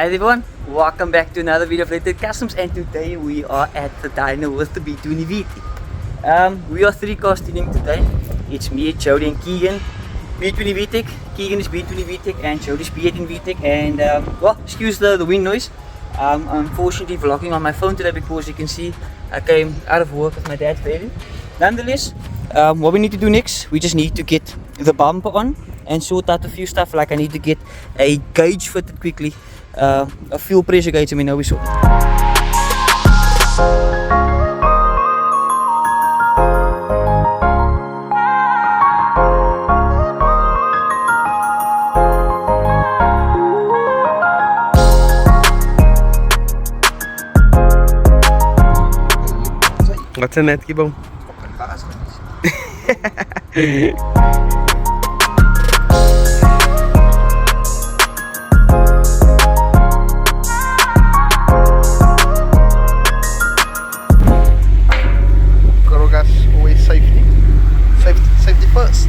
Alright everyone, welcome back to another video of Lekker Customs, and today we are at the Dyno with the B20V. We are 3 cars tuning today. It's me, Jody and Keegan. B20V Vtec, Keegan is B20V Vtec and Jody's B18V Vtec, and well, excuse the wind noise. I'm unfortunately vlogging on my phone today because you can see I came out of work with my dad's baby. Nonetheless, what we need to do next, we just need to get the bumper on and sort out a few stuff, like I need to get a gauge fitted quickly, a fuel pressure gauge, I mean, we sort. What's in that, Kibong? Always safety. Safety first.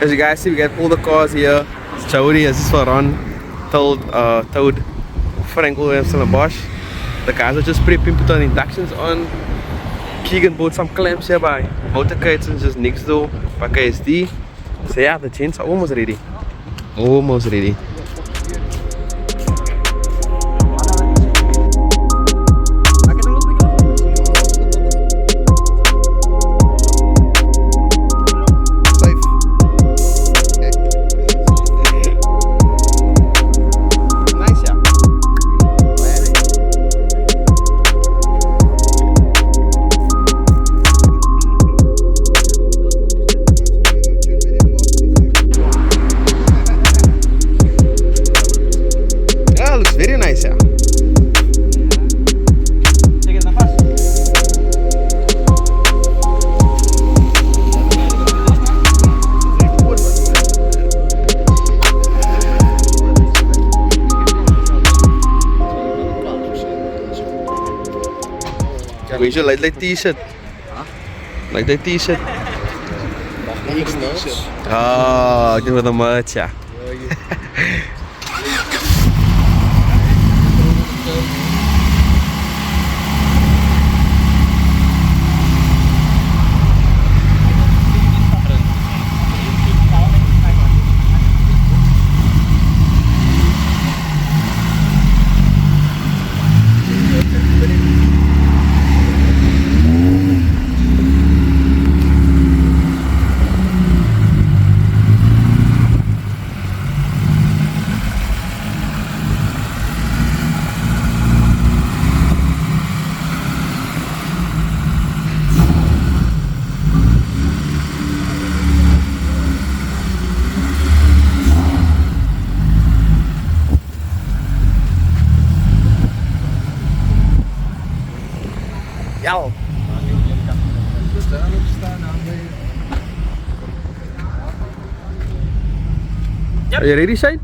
As you guys see, we got all the cars here. It's Jody, this is for Ron, Toad, Frank Williamson and Bosch. The guys are just prepping, put on inductions on. Keegan bought some clamps here by Motorcades and just next door by KSD. So yeah, the chains are almost ready. Almost ready. Very nice, yeah. We should like that t-shirt. Like that t-shirt. Oh, give it the merch, yeah. Yo. Yep. Are you ready, Shane?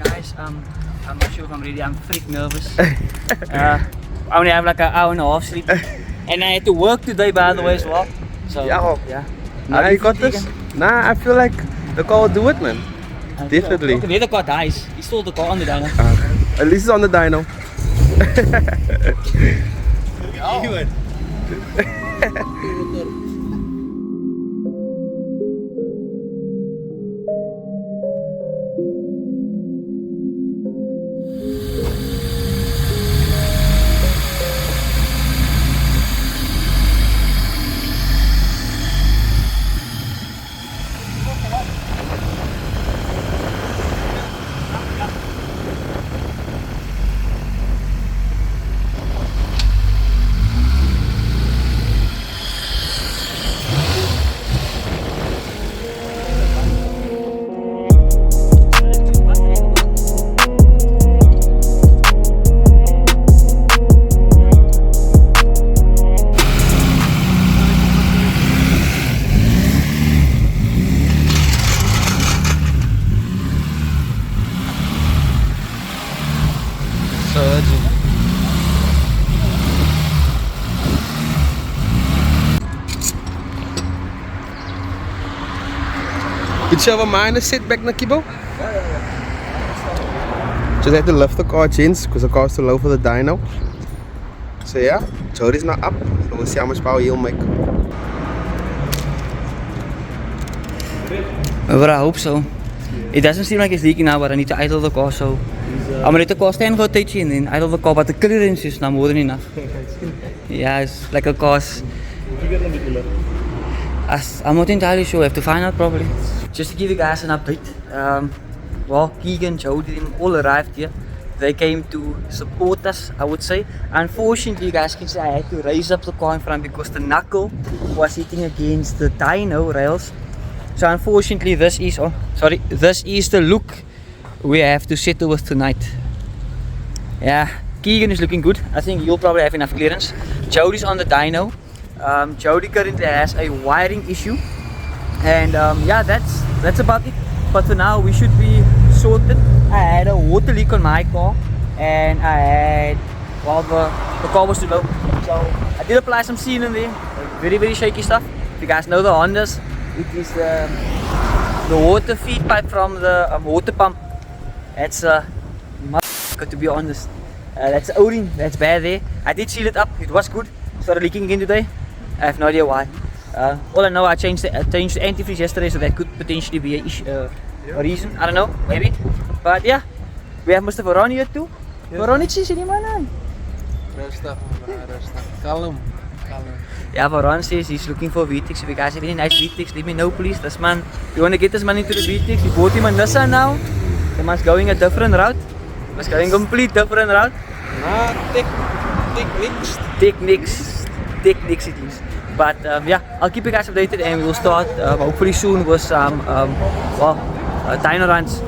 Guys, I'm not sure if I'm ready. I'm freak nervous. I only have like an hour and a half sleep, and I had to work today, by the way, as well. So Yeah. yeah. Nah, you got this? Nah, I feel like the car will do it, man. Definitely. Okay, where the car dies. He stole the car on the Dyno. At least it's on the dyno. Did you have a minor setback, Nakibo? Just had to lift the car, gents, because the car's too low for the dyno. So yeah, Jody's not up, so we'll see how much power he'll make. But I hope so. It doesn't seem like it's leaking now, but I need to idle the car, so I'm gonna let the car stand for a tijdje and then idle the car, but the clearance is now more than enough. Yeah, it's like a car's. I'm not entirely sure, I have to find out probably. Just to give you guys an update, well, Keegan, Jody, them all arrived here. They came to support us, I would say. Unfortunately, you guys can see I had to raise up the car in front because the knuckle was hitting against the dyno rails. So unfortunately, this is the look we have to settle with tonight. Yeah, Keegan is looking good. I think you'll probably have enough clearance. Jody's on the dyno. Jody currently has a wiring issue, and yeah, that's about it. But for now, we should be sorted. I had a water leak on my car, and I had, well, the car was too low, so I did apply some sealant there. Very shaky stuff. If you guys know the Hondas, it is the water feed pipe from the water pump. That's to be honest. That's the O-ring, that's bad there. I did seal it up, it was good. Started leaking again today. I have no idea why. All I know, I changed the antifreeze yesterday, so that could potentially be a reason. I don't know, maybe. But yeah, we have Mr. Varon here too. Varonici, sini mana? Rustig, kalm. Yeah, Varon says he's looking for Vtec. If you guys have any nice Vtecs, let me know please. This man, if you want to get this man into the Vtecs, he bought him a Nissan now. The man's going a different route. He's going complete different route. Techniques it is. But yeah, I'll keep you guys updated and we'll start hopefully soon with some dyno runs.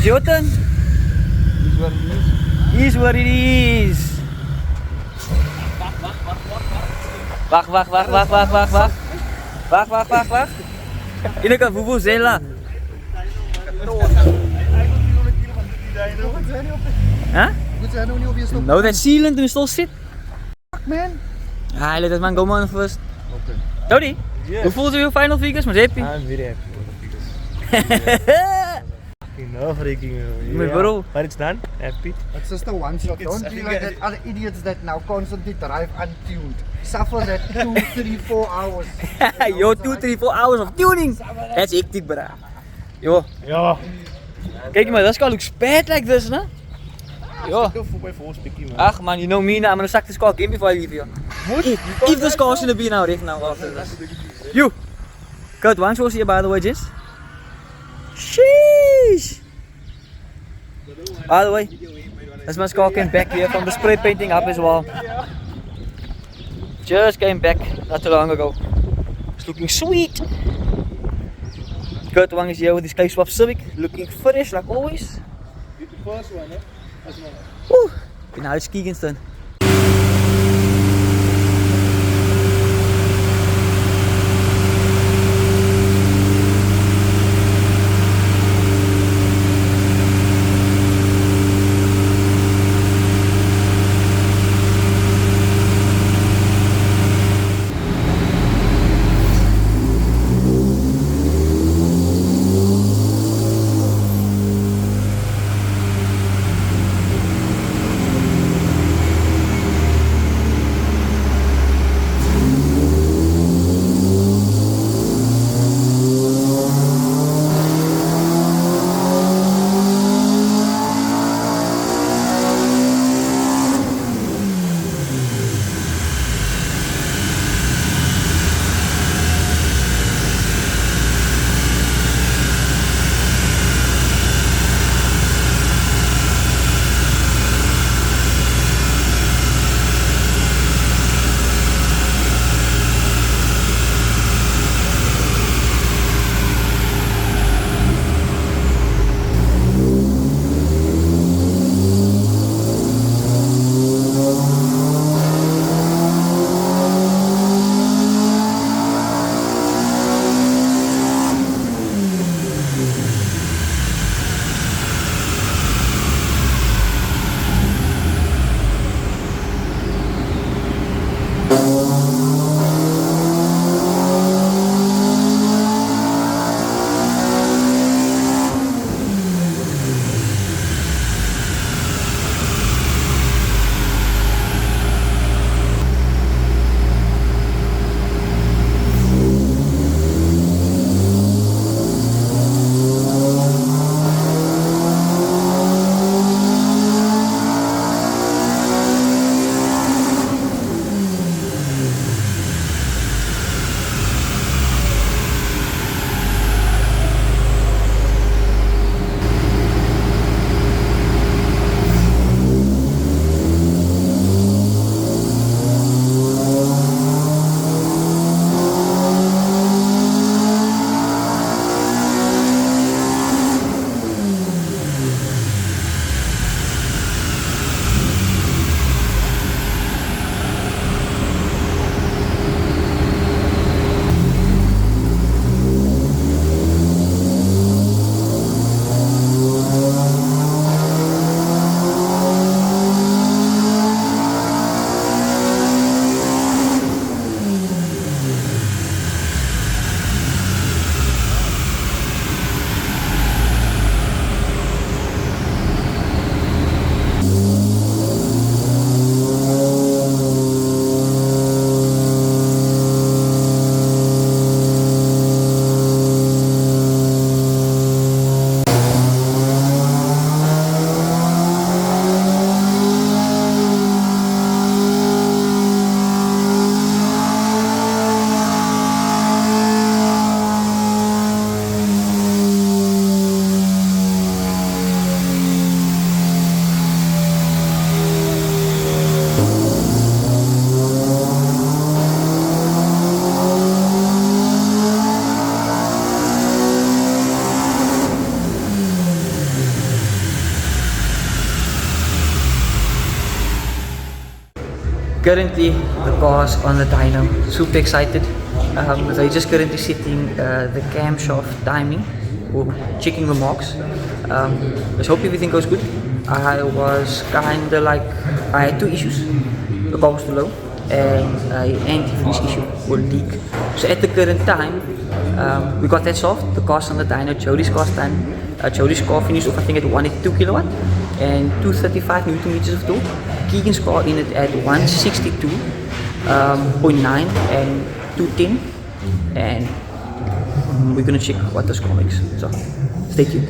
It's your turn. Is what it is. Wacht. Wacht. Ini kan vuvuzela. Huh? No, that sealant will still sit. Fuck man. Ah, let that man go on first. Okay. Jody, Yes. hoe voelt je final figures? Maar happy. I'm very happy with the figures. Nerve-wracking. Bro. But it's done. Happy. It's just a one shot. Don't be like that other idiots that now constantly drive untuned. Suffer that 2, 3, 4 hours. Yo, 2, 3, 4 hours of tuning. That's hectic, bro. Yo. Ja. Kijk maar, this car looks bad like this, no? Yo. Go for my force picky man. Ach man, you know me now. I'm gonna suck this car in before I leave here. If this car's gonna be now, right now after this. You. Kurt, one shows here by the way, Jess. Sheesh. By the way, this man's car came back here from the spray painting up as well. Just came back not too long ago. It's looking sweet. Kurt Wang is here with his K-Swap Civic, looking fresh like always. First one, Woo. Now it's Keegan's turn. Currently, the car's on the dyno. Super excited. They're just currently setting the camshaft timing or checking the marks. Let's hope everything goes good. I was kinda like, I had two issues. The car was too low and an antifreeze issue or leak. So at the current time, we got that solved. The car's on the dyno. Jody's car's done. Jody's car finished off I think at 182 kilowatt and 235 newton meters of torque. Keegan's car in it at 162.9 and 210, and we're gonna check what this car makes. So stay tuned.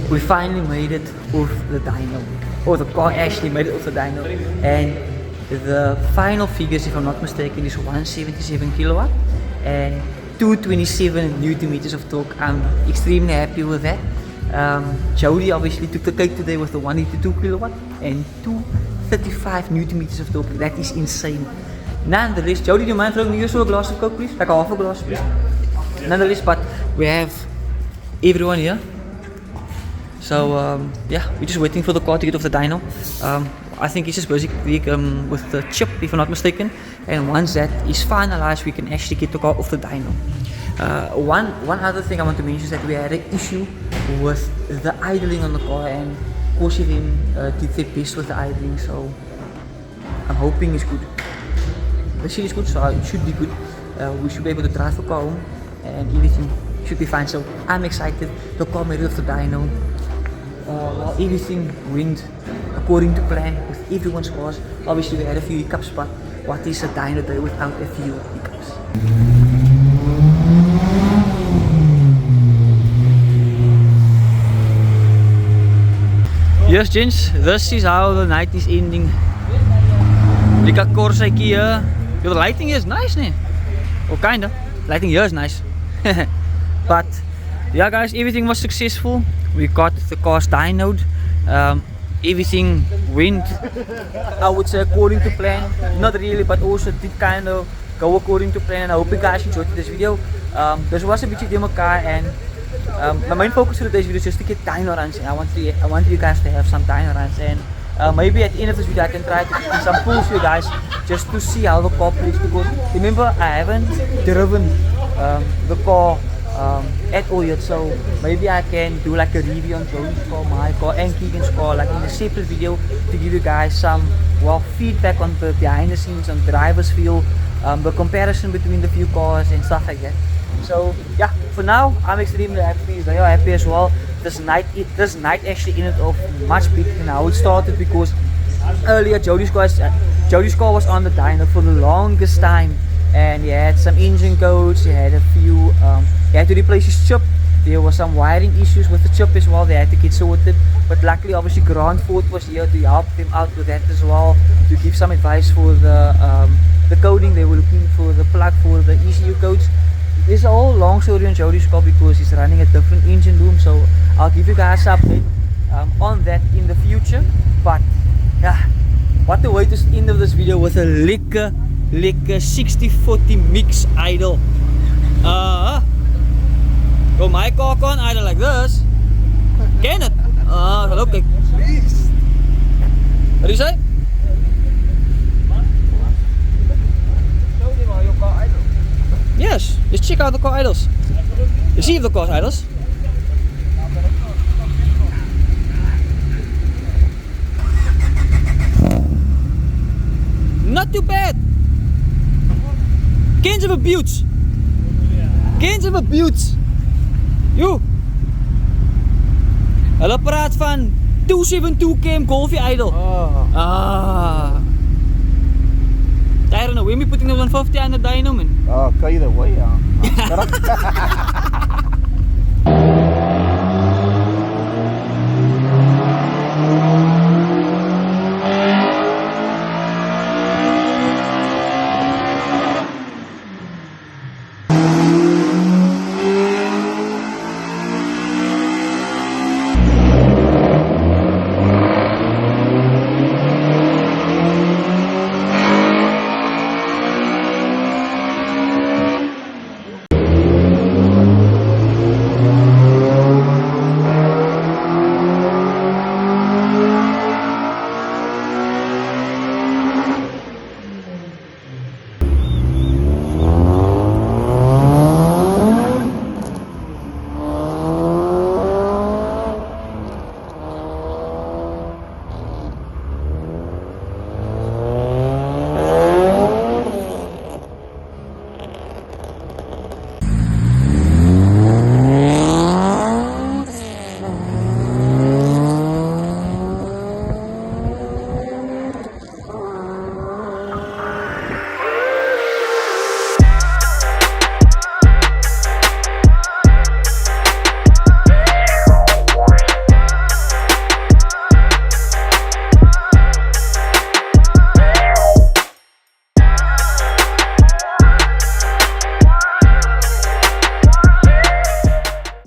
we finally made it off the dyno. Or the car actually made it off the dyno. And the final figures, if I'm not mistaken, is 177 kilowatt and 227 Newton meters of torque. I'm extremely happy with that. Jody obviously took the cake today with the 182 kilowatt and 235 Newton meters of torque. That is insane. Nonetheless, Jody, do you mind throwing me also a glass of Coke, please? Like a half a glass, please. Nonetheless, but we have everyone here. So yeah, we're just waiting for the car to get off the dyno. I think it's just basically with the chip, if I'm not mistaken. And once that is finalized, we can actually get the car off the dyno. One other thing I want to mention is that we had an issue with the idling on the car, and causing him did their best with the idling. So I'm hoping it's good. The shit is good, so it should be good. We should be able to drive the car home, and everything should be fine. So I'm excited. The car made it off the dyno. Well, everything went according to plan with everyone's cars. Obviously we had a few hiccups, but what is a dyno day without a few hiccups? Yes gents, this is how the night is ending. Lekker Corsair here. The lighting here is nice, ne? Or kinda. Lighting here is nice. But yeah guys, everything was successful. We got the cars dynoed. Everything went, I would say, according to plan. Not really, but also did kind of go according to plan. And I hope you guys enjoyed this video. This was a bit of demo car, and my main focus for today's video is just to get dyno runs. And I want you guys to have some dyno runs. And maybe at the end of this video I can try to do some pulls for you guys just to see how the car plays. Because remember, I haven't driven the car at all yet, so maybe I can do like a review on Jody's car, my car and Keegan's car, like in a separate video, to give you guys some feedback on the behind the scenes, on the driver's feel, the comparison between the few cars and stuff like that. So yeah, for now I'm extremely happy. They are happy as well. This night actually ended off much better than how it started, because earlier Jody's car was on the dyno for the longest time, and he had some engine codes, he had a few, he had to replace his chip. There were some wiring issues with the chip as well, they had to get sorted. But luckily, obviously, Grant Ford was here to help them out with that as well, to give some advice for the coding. They were looking for the plug for the ECU codes. It's a whole long story on Jody's car because he's running a different engine room, so I'll give you guys an update on that in the future. But yeah, what a way to end of this video with a lekker 60-40 mix idle. So my car can't idle like this. Can it? Okay. What do you say? Yes, just check out the car idles. You see if the car idles. Not too bad. Kinds of abuse. Kinds of abuse. Yo. Hulle praat van 272 km Golfie idle. I don't know, when we putting the 150 on the dyno, man. Either way, yeah.